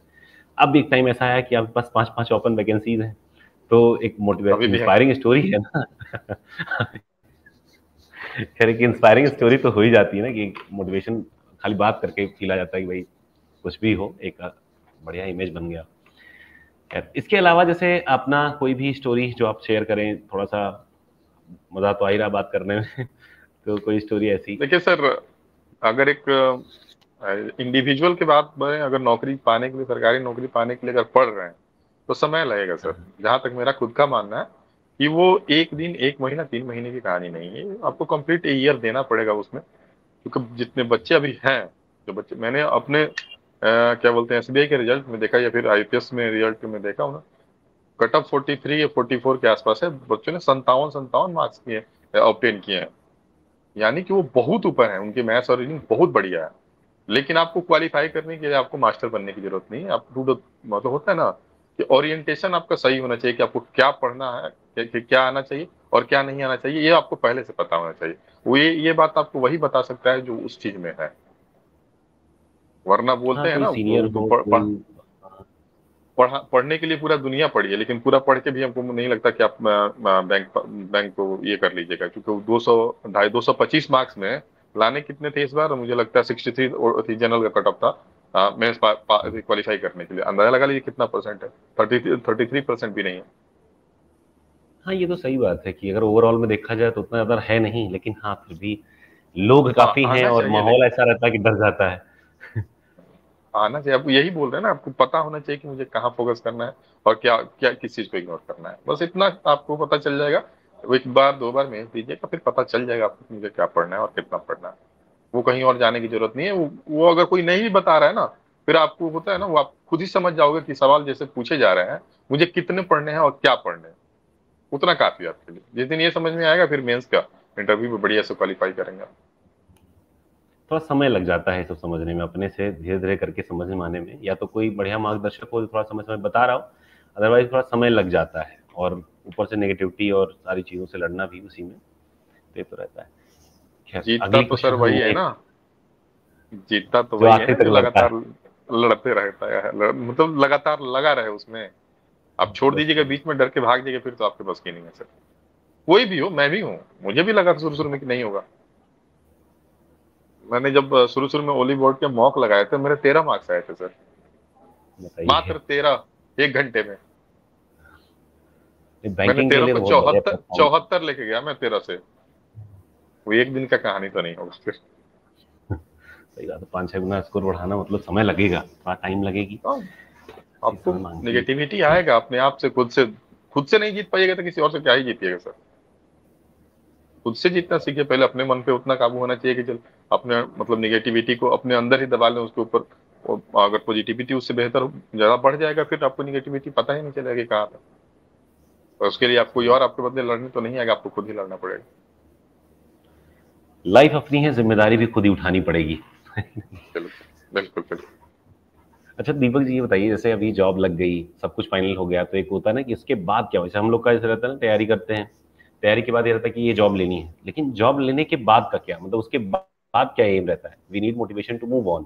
अब भी एक टाइम ऐसा आया कि आपके पास 5-5 ओपन वैकेंसीज हैं, तो एक अभी भी हैं। इंस्पायरिंग स्टोरी है ना। खैर एक इंस्पायरिंग स्टोरी तो हो ही जाती है ना, कि मोटिवेशन खाली बात करके फील आ जाता है कि भाई कुछ भी हो, एक बढ़िया इमेज बन गया। खैर इसके अलावा जैसे अपना कोई भी स्टोरी जो आप शेयर करें, थोड़ा सा मजा तो आ ही रहा बात करने में। तो कोई स्टोरी ऐसी। देखिए सर, अगर एक इंडिविजुअल की बात करें, अगर नौकरी पाने के लिए, सरकारी नौकरी पाने के लिए अगर पढ़ रहे हैं, तो समय लगेगा सर। जहां तक मेरा खुद का मानना है कि वो एक दिन, 1 महीना, 3 महीने की कहानी नहीं है, आपको कंप्लीट ईयर देना पड़ेगा उसमें। क्योंकि जितने बच्चे अभी हैं, जो बच्चे मैंने अपने क्या बोलते हैं एसबीआई के रिजल्ट में देखा, या फिर आईपीएस में रिजल्ट में देखा हूँ ना, कट ऑफ 43 या 44 के आसपास है। बच्चों ने 57 मार्क्स किए, ऑब्टेन किए हैं। यानी कि वो बहुत ऊपर है, उनकी मैथ्स और रीजनिंग बहुत बढ़िया है। लेकिन आपको क्वालिफाई करने के लिए आपको मास्टर बनने की जरूरत नहीं है। आपको मतलब होता है ना कि ओरिएंटेशन आपका सही होना चाहिए, कि आपको क्या पढ़ना है, क्या आना चाहिए और क्या नहीं आना चाहिए, ये आपको पहले से पता होना चाहिए। वो ये बात आपको वही बता सकता है जो उस चीज में है। वरना हाँ बोलते हैं कोई ना, सीनियर हो कोई। पढ़ने के लिए पूरा दुनिया पढ़ी है, लेकिन पूरा पढ़ के भी हमको नहीं लगता कि आप बैंक को ये कर लीजिएगा। क्योंकि वो 200, 225 मार्क्स में लाने कितने थे इस बार, मुझे लगता है 63 थी, जनरल का कट ऑफ था मेंस क्वालिफाई करने के लिए। अंदाजा लगा लीजिए कितना परसेंट है, 33% भी नहीं है। हाँ ये तो सही बात है कि अगर ओवरऑल में देखा जाए तो उतना ज्यादा है नहीं, लेकिन हाँ फिर भी लोग काफी हैं आना और चाहिए, माहौल लेकिन ऐसा रहता है कि डर जाता है। आना चाहिए। आप यही बोल रहे हैं ना, आपको पता होना चाहिए कि मुझे कहाँ फोकस करना है और क्या क्या किस चीज को इग्नोर करना है, बस इतना आपको पता चल जाएगा। वो एक बार 2 बार मेहनत दीजिएगा, फिर पता चल जाएगा आपको कि मुझे क्या पढ़ना है और कितना पढ़ना है। वो कहीं और जाने की जरूरत नहीं है। वो अगर कोई नहीं भी बता रहा है ना, फिर आपको होता है ना, वो आप खुद ही समझ जाओगे कि सवाल जैसे पूछे जा रहे हैं, मुझे कितने पढ़ने हैं और क्या पढ़ने हैं, उतना काफी है आपके लिए। जिस दिन ये समझ में आएगा, फिर मेंस का इंटरव्यू में बढ़िया से क्वालिफाई करेंगे। थोड़ा समय लग जाता है सब समझने में, अपने से धीरे धीरे करके समझ में आने में, या तो कोई बढ़िया मार्गदर्शक हो जो थोड़ा समय समय बता रहा हो, अदरवाइज थोड़ा समय लग जाता है। और ऊपर से नेगेटिविटी और सारी चीजों से लड़ना भी उसी में, तो ये तो रहता है। खैर जीतता अगली तो सर क्वेश्चन वही हम है एक ना, जीतता तो जो वही है आखिरी ना तक जो लड़ता लगातार है। लड़ते रहता है, मतलब लगातार लगा रहे उसमें। आप छोड़ बस दीजिएगा, वही। बीच में डर के भाग जाइएगा, फिर तो आपके बस की नहीं है सर। कोई भी हो, मैं भी हूँ, मुझे भी लगा था शुरू शुरू में कि नहीं होगा। मैंने जब शुरू शुरू में ओली बोर्ड के मॉक लगाए थे, मेरे 13 मार्क्स आए थे सर, बताइए। मात्र 13, 1 घंटे में। मैंने बैंकिंग के 13 लिए को तो बहुत बढ़िया चौहत्तर प्लेटफॉर्म। 74 लेके गया मैं 13 से। वो एक दिन का कहानी तो नहीं होगा फिर। सही बात है, 5-6 गुना स्कोर बढ़ाना मतलब समय लगेगा, थोड़ा टाइम लगेगी, तो काफी आपको समय मांगती है। निगेटिविटी आएगा अपने आप से, खुद से नहीं जीत पाइएगा तो किसी और से क्या ही जीतिएगा सर। खुद से जीतना सीखिए पहले, अपने मन पे उतना काबू होना चाहिए कि चल अपने मतलब निगेटिविटी को अपने अंदर ही दबा लें, उसके ऊपर। और अगर पॉजिटिविटी उससे बेहतर ज्यादा बढ़ जाएगा, फिर आपको निगेटिविटी पता ही नहीं चलेगा कि कहाँ था। और उसके लिए आप कोई और आपके बदले लड़ने तो नहीं आएगा, आपको खुद ही लड़ना पड़ेगा। लाइफ अपनी है, जिम्मेदारी भी खुद ही उठानी पड़ेगी। बिल्कुल, बिल्कुल, बिल्कुल। अच्छा दीपक जी ये बताइए, जैसे अभी जॉब लग गई, सब कुछ फाइनल हो गया, तो एक होता है ना कि इसके बाद क्या हो, जैसे हम लोग का जैसे रहता है ना, तैयारी करते हैं, तैयारी के बाद ये रहता है कि ये जॉब लेनी है, लेकिन जॉब लेने के बाद का क्या, मतलब उसके बाद क्या एम रहता है, we need motivation to move on,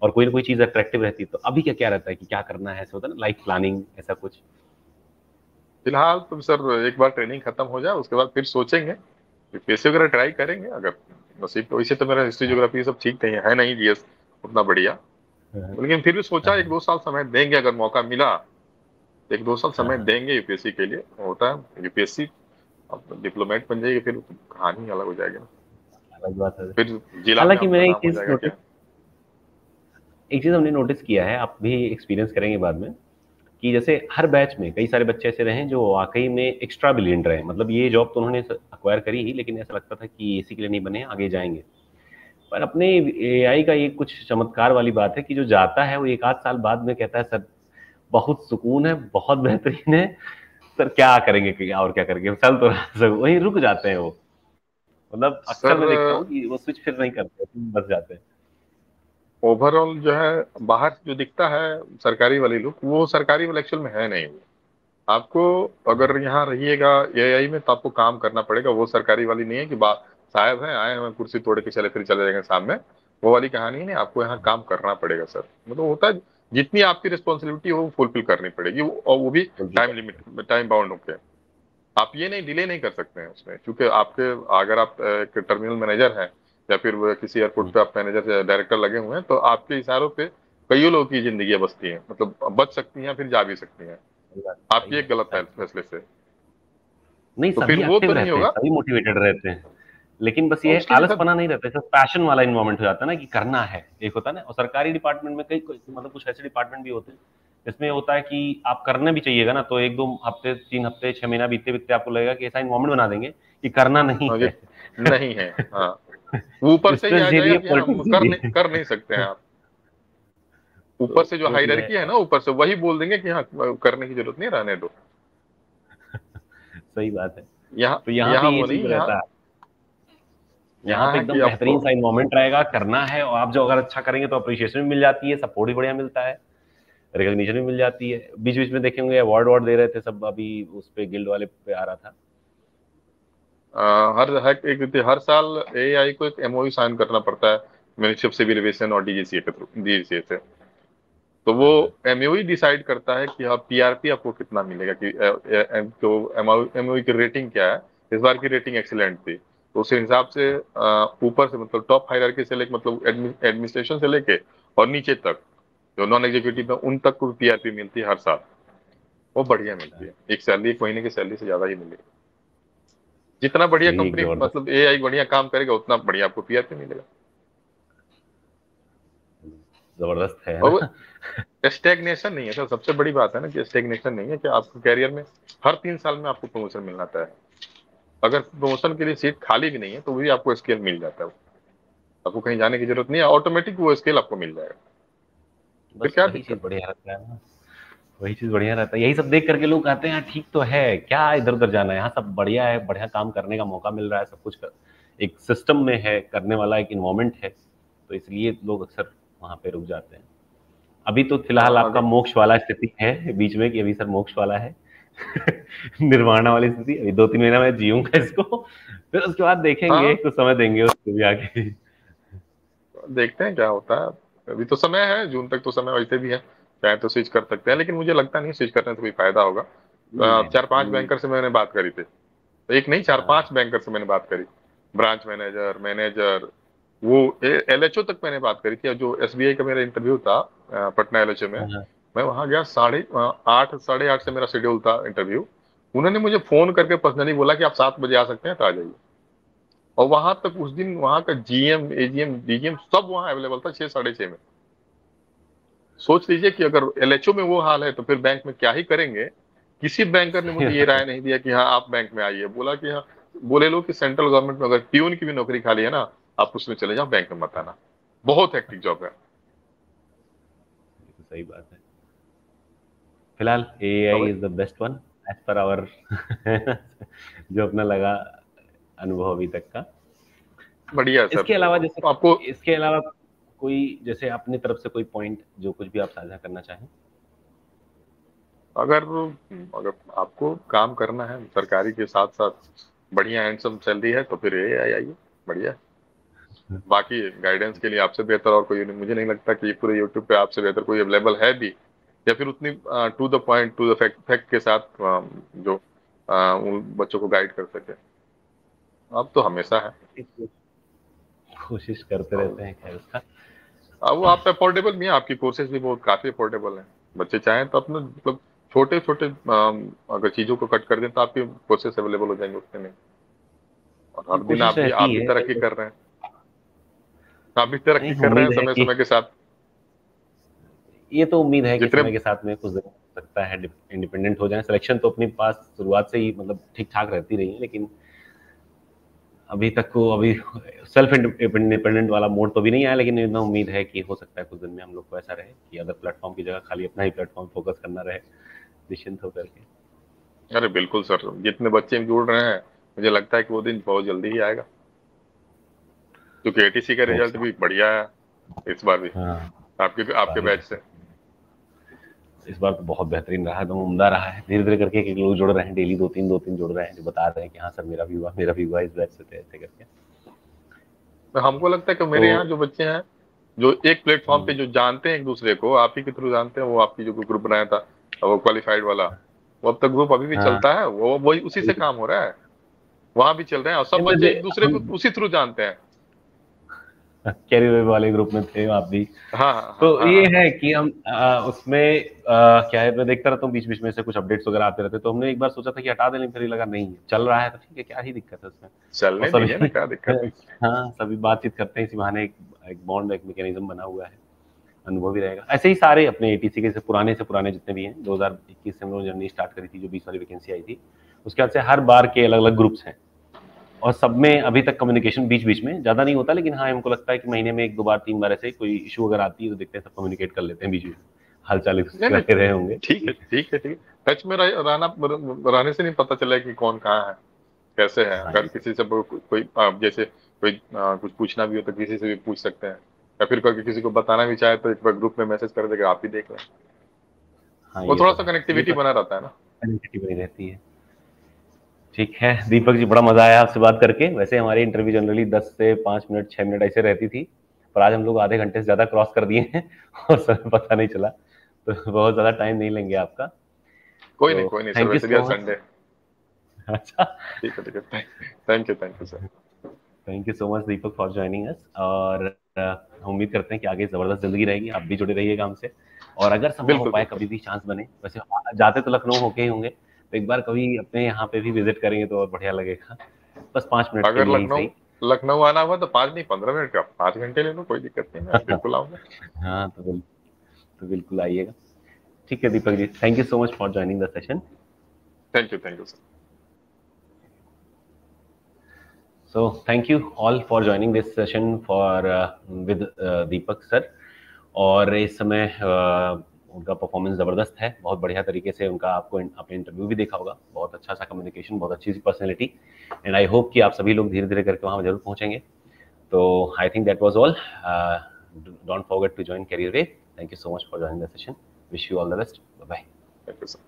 और कोई ना कोई चीज अट्रैक्टिव रहती है। तो अभी क्या क्या रहता है कि क्या करना है, ऐसा होता है ना, लाइफ प्लानिंग ऐसा कुछ? फिलहाल तो सर एक बार ट्रेनिंग खत्म हो जाए उसके बाद फिर सोचेंगे, यूपीएससी वगैरह ट्राई करेंगे अगर नसीब तो। वैसे तो मेरा हिस्ट्री ज्योग्राफी सब ठीक नहीं है नहीं जीएस उतना बढ़िया, हाँ, लेकिन फिर भी सोचा हाँ, 1-2 साल समय देंगे अगर मौका मिला। 1-2 साल हाँ, समय हाँ, देंगे यूपीएससी के लिए, होता है यूपीएससी। अब डिप्लोमेट बन जाएगी फिर कहानी अलग हो जाएगी ना। अलग बात है। फिर जिला में हालांकि आपका मैंने नाम हो जाएगा क्या। एक चीज हमने नोटिस किया है, आप भी एक्सपीरियंस करेंगे बाद में, कि जैसे हर बैच में कई सारे बच्चे ऐसे रहे जो वाकई में एक्स्ट्रा ब्रिलियंट रहे। मतलब ये जॉब तो उन्होंने अक्वायर करी ही, लेकिन ऐसा लगता था कि इसी के लिए नहीं बने, आगे जाएंगे। पर अपने एआई का ये कुछ चमत्कार वाली बात है कि जो जाता है वो एक आध साल बाद में कहता है सर बहुत सुकून है, बहुत बेहतरीन है, सर क्या करेंगे, क्या और क्या करेंगे, चल तो रहा है, सर वहीं रुक जाते हैं वो। मतलब अक्सर सर मैं देखता हूँ कि वो स्विच फिर नहीं करते, बस जाते हैं। ओवरऑल जो है बाहर जो दिखता है सरकारी वाली लुक, वो सरकारी वाले एक्चुअल में है नहीं। आपको अगर यहाँ रहिएगा एआई में तो आपको काम करना पड़ेगा, वो सरकारी वाली नहीं है कि बा साहब हैं आए हैं कुर्सी तोड़ के चले फिर चले जाएंगे सामने। वो वाली कहानी नहीं, आपको यहाँ काम करना पड़ेगा सर। मतलब होता है जितनी आपकी रिस्पॉन्सिबिलिटी हो वो फुलफिल करनी पड़ेगी, और वो भी बिल्कुल टाइम करते हैं। लिमिट टाइम बाउंड होके। आप ये नहीं डिले नहीं कर सकते हैं उसमें, क्योंकि आपके अगर आप एक टर्मिनल मैनेजर हैं या फिर वो किसी एयरपोर्ट पे आप मैनेजर या डायरेक्टर लगे हुए हैं, तो आपके इशारों पे कई लोगों की जिंदगी बसती है, मतलब बच सकती हैं फिर जा भी सकती हैं सही बात, सही आपकी एक गलत बात है। फैसले से। नहीं, तो फिर सभी वो एक्टिव तो नहीं रहते हैं, होगा। सभी मोटिवेटेड रहते हैं, लेकिन बस और ये उसके लिए सर आलसपना नहीं रहता है, सिर्फ पैशन वाला इन्वायरमेंट हो जाता है ना, कि करना है, एक होता है ना। और सरकारी डिपार्टमेंट में मतलब कुछ ऐसे डिपार्टमेंट भी होते हैं जिसमें होता है कि आप करना भी चाहिएगा ना, तो 1-2 हफ्ते, 3 हफ्ते, 6 महीना बीतते बीतते आपको लगेगा कि ऐसा इन्वायरमेंट बना देंगे कि करना नहीं हाँ, ये है। नहीं है। हाँ, ऊपर से ही स्ट्रेस आ जाएगा झेलिए, कि हम पॉलिटिक्स झेलिए। कर नहीं सकते हैं आप। तो ऊपर से जो वो चीजें, हायरार्की है ना ऊपर से वही बोल देंगे कि हाँ करने की जरूरत नहीं, रहने दो। सही बात है। यहाँ तो यहाँ पे यहाँ ये वो चीज नहीं, यहाँ रहता है, यहाँ यहाँ पे है कि एकदम आपको बेहतरीन सा इन्वायरमेंट रहेगा, करना है, और आप जो अगर अच्छा करेंगे तो अप्रिशिएशन भी मिल जाती है, सपोर्ट भी बढ़िया मिलता है, रिकॉग्निशन भी मिल जाती है। बीच बीच में देखेंगे अवार्ड वार्ड दे रहे थे सब, अभी उस पे गिल्ड वाले पे आ रहा था। हर साल एआई को एक एमओयू साइन करना पड़ता है मिनिस्ट्री ऑफ सिविल एविएशन और डीजीसीए के थ्रू, डीजीसीए से। तो वो हाँ, एमओयू डिसाइड करता है कि हाँ पीआरपी आपको कितना मिलेगा, कि तो एमओयू की रेटिंग क्या है। इस बार की रेटिंग एक्सीलेंट थी, तो उस हिसाब से ऊपर से मतलब टॉप हायरार्की से लेके मतलब एडमिनिस्ट्रेशन से लेके और नीचे तक जो नॉन एग्जीक्यूटिव है उन तक को पीआरपी मिलती है हर साल। वो बढ़िया मिलती है, एक सैलरी एक महीने की सैलरी से ज्यादा ही मिलेगी। जितना बढ़िया यही एक कंपनी जबरदस्त, मतलब एआई बढ़िया काम करेगा उतना बढ़िया आपको पीआरपी मिलेगा। जबरदस्त है और ना। वो स्टेगनेशन नहीं है सर, सबसे बड़ी बात है ना कि स्टेगनेशन नहीं है कि आपको कैरियर में हर 3 साल में आपको प्रमोशन मिलना तय है। अगर प्रमोशन के लिए सीट खाली भी नहीं है तो भी आपको स्केल मिल जाता है। आपको कहीं जाने की जरूरत नहीं है, ऑटोमेटिक वो स्केल आपको मिल जाएगा। फिर बस क्या वही चीज दिक्कत है। बढ़िया रहता है ना, वही चीज बढ़िया रहता है। यही सब देख करके लोग कहते हैं यार ठीक तो है, क्या इधर उधर जाना है, यहाँ सब बढ़िया है, बढ़िया काम करने का मौका मिल रहा है, सब कुछ एक सिस्टम में है, करने वाला एक इन्वायरमेंट है, तो इसलिए लोग अक्सर वहां पे रुक जाते हैं। अभी तो फिलहाल आपका अगर मोक्ष वाला स्थिति है बीच में, कि अभी सर मोक्ष वाला है। निर्वाणा वाली स्थिति, अभी 2-3 महीना मैं जीऊंगा इसको, फिर उसके बाद देखेंगे, हाँ कुछ समय देंगे उसको भी आगे। देखते हैं क्या होता है। अभी तो समय है, जून तक तो समय वैसे भी है, चाहे तो स्विच कर सकते हैं, लेकिन मुझे लगता नहीं स्विच करने से कोई फायदा होगा। चार पांच नहीं, बैंकर से मैंने बात करी थी, तो एक नहीं चार हाँ, पांच बैंकर से मैंने बात करी। ब्रांच मैनेजर, मैनेजर, वो एलएचओ तक मैंने बात करी थी। जो एसबीआई का मेरा इंटरव्यू था पटना एलएचओ में, हाँ, मैं वहां गया 8:30 8:30 से मेरा शेड्यूल था इंटरव्यू। उन्होंने मुझे फोन करके पर्सनली बोला कि आप 7 बजे आ सकते हैं तो आ जाइए। और वहां तक उस दिन वहां का जीएम एजीएम डीजीएम सब वहां अवेलेबल था 6 साढ़े 6 में। सोच लीजिए कि अगर एलएचओ में वो हाल है तो फिर बैंक में क्या ही करेंगे। किसी बैंकर ने सही मुझे ये बात है। राय नहीं दिया कि हाँ आप बैंक में आइए, बोला कि हाँ बोले लो कि सेंट्रल गवर्नमेंट में अगर प्यून की भी नौकरी खाली है ना, आप उसमें चले जाओ, बैंक में मत आना। बहुत हेक्टिक जॉब है। ये तो सही बात है। फिलहाल तो एआई भाई is the best one as per our, जो अपना लगा अनुभव अभी तक का। बढ़िया है सर। इसके अलावा जैसे, आपको इसके अलावा कोई जैसे अपनी तरफ से कोई पॉइंट जो कुछ भी आप साझा करना चाहें? अगर अगर आपको काम करना है सरकारी के साथ साथ बढ़िया हैंडसम सैलरी है तो फिर ये आइए, बढ़िया है। बाकी गाइडेंस के लिए आपसे बेहतर और कोई नहीं, मुझे नहीं लगता कि पूरे यूट्यूब पे आपसे बेहतर कोई अवेलेबल है भी, या फिर उतनी to the point to the fact fact के साथ जो उन बच्चों को गाइड कर सके। अब तो हमेशा है। कोशिश करते रहते हैं खैर उसका। अब वो आप अफोर्डेबल भी है, आपकी कोर्सेज भी बहुत काफी अफोर्डेबल है। बच्चे चाहें तो अपने मतलब छोटे छोटे अगर चीजों को कट कर दें तो आपके कोर्सेज अवेलेबल हो जाएंगे उतने में। और हर दिन कोशिश रहती आप भी है तरक्की लेकिन कर रहे हैं, आप भी तरक्की नहीं, कर रहे हैं उम्मीद है समय कि समय के साथ। ये तो उम्मीद है कि जितने समय के साथ में कुछ दिन हो सकता है इंडिपेंडेंट हो जाए। सिलेक्शन तो अपने पास शुरुआत से ही मतलब ठीक ठाक रहती रही है, लेकिन अभी तक को अभी सेल्फ इंडिपेंडेंट वाला मोड तो भी नहीं आया, लेकिन इतना उम्मीद है कि हो सकता है कुछ दिन में हम लोग को ऐसा रहे कि अदर प्लेटफॉर्म की जगह खाली अपना ही प्लेटफॉर्म फोकस करना रहे, निश्चिंत होकर के। अरे बिल्कुल सर, जितने बच्चे जुड़ रहे हैं मुझे लगता है कि वो दिन बहुत जल्दी ही आएगा, क्योंकि एटीसी का होप रिजल्ट सो। भी बढ़िया है इस बार भी, हाँ, आपके इस आपके बार भी बैच से। इस बार तो बहुत बेहतरीन रहा, एकदम उम्दा रहा है। धीरे धीरे करके एक लोग जुड़ रहे हैं, डेली दो तीन जुड़ रहे हैं, जो बता रहे हैं कि हाँ सर मेरा भी हुआ इस बैच से, तो ऐसे करके। तो हमको लगता है कि तो मेरे यहाँ जो बच्चे हैं, जो एक प्लेटफॉर्म पे हम्म, जो जानते हैं एक दूसरे को, आप ही के थ्रू जानते हैं, वो आपकी जो ग्रुप बनाया था वो क्वालिफाइड वाला, वो अब तक ग्रुप अभी भी हाँ, चलता है, वो वही उसी से काम हो रहा है, वहां भी चल रहे हैं और सब नहीं, बच्चे मुझे एक दूसरे को हम उसी थ्रू जानते हैं। कैरियर वाले ग्रुप में थे आप भी। हाँ हाँ तो हाँ हाँ ये हाँ हाँ। है कि हम उसमें क्या है, मैं देखता रहता हूँ बीच बीच में से कुछ अपडेट्स वगैरह आते रहते, तो हमने एक बार सोचा था कि हटा दें, लेकिन फिर लगा नहीं चल रहा है तो ठीक है, क्या ही दिक्कत है उसमें। और चलने दीजिए ना, सभी क्या दिक्कत है। हाँ, सभी बातचीत करते हैं इसी बहाने, एक बॉन्ड, एक मैकेनिज्म बना हुआ है, अनुभव भी रहेगा। ऐसे ही सारे अपने एटीसी के से पुराने जितने भी हैं, 2021 से हम लोगों ने जर्नी स्टार्ट करी थी, जो 20 वाली वैकेंसी आई थी, उसके बाद से हर बार के अलग अलग ग्रुप्स हैं, और सब में अभी तक कम्युनिकेशन बीच बीच में ज़्यादा नहीं होता, लेकिन हाँ हमको लगता है कि महीने में एक दो बार तीन बार ऐसे कोई इशू अगर आती है तो देखते हैं सब कम्युनिकेट कर लेते हैं बीच में, हाल चाल एक नहीं दूसरे नहीं, रहे रहे होंगे। ठीक है ठीक है ठीक है, टच में रहने से नहीं पता चला कि कौन कहाँ है, कैसे है। हाँ, अगर किसी से कोई जैसे कोई कुछ पूछना भी हो तो किसी से भी पूछ सकते हैं, या फिर कोई किसी को बताना भी चाहे तो एक बार ग्रुप में मैसेज कर देगा, आप ही देख लें। हाँ, वो ये थोड़ा तो सा है, ये कनेक्टिविटी तो बना रहता है ना। आइडेंटिटी बनी रहती है। ठीक है दीपक जी, बड़ा मजा आया आपसे बात करके। वैसे हमारी इंटरव्यू जनरली 10 से 5 मिनट 6 मिनट ऐसे रहती थी, पर आज हम लोग आधे घंटे से ज्यादा क्रॉस कर दिए हैं और समय पता नहीं चला, तो बहुत ज्यादा टाइम नहीं लेंगे आपका। तो कोई नहीं सर, थैंक यू वैसे भी आज सो मच। संडे। अच्छा, ठीक है, thank you sir. Thank you so much Deepak for joining us. और हम उम्मीद करते हैं कि आगे जबरदस्त जिंदगी रहेगी, आप भी जुड़े रहिएगा हमसे। और अगर संभव हो बिल्कुल पाए, बिल्कुल। कभी भी चांस बने, वैसे जाते तो लखनऊ होके ही होंगे, तो एक बार कभी अपने यहाँ पे भी विजिट करेंगे तो और बढ़िया लगेगा, बस 5 मिनट के अगर लिए ही लखनऊ सही। लखनऊ आना हुआ तो 5 नहीं 15 मिनट का, 5 घंटे ले लो, कोई दिक्कत नहीं, मैं बिल्कुल आऊंगा। हाँ, तो बिल्कुल आइएगा। ठीक है Deepak ji, thank you so much for joining the session. Thank you sir. So thank you all for joining this session for with Deepak sir. और इस समय उनका परफॉर्मेंस ज़बरदस्त है, बहुत बढ़िया तरीके से उनका आपको आपने इंटरव्यू भी देखा होगा, बहुत अच्छा सा कम्युनिकेशन, बहुत अच्छी सी पर्सनैलिटी, एंड आई होप कि आप सभी लोग धीरे धीरे करके वहाँ जरूर पहुँचेंगे। तो I think that was all. Don't forget to join career way. Thank you so much for joining the session. Wish you all the best. Bye bye. Thank you sir.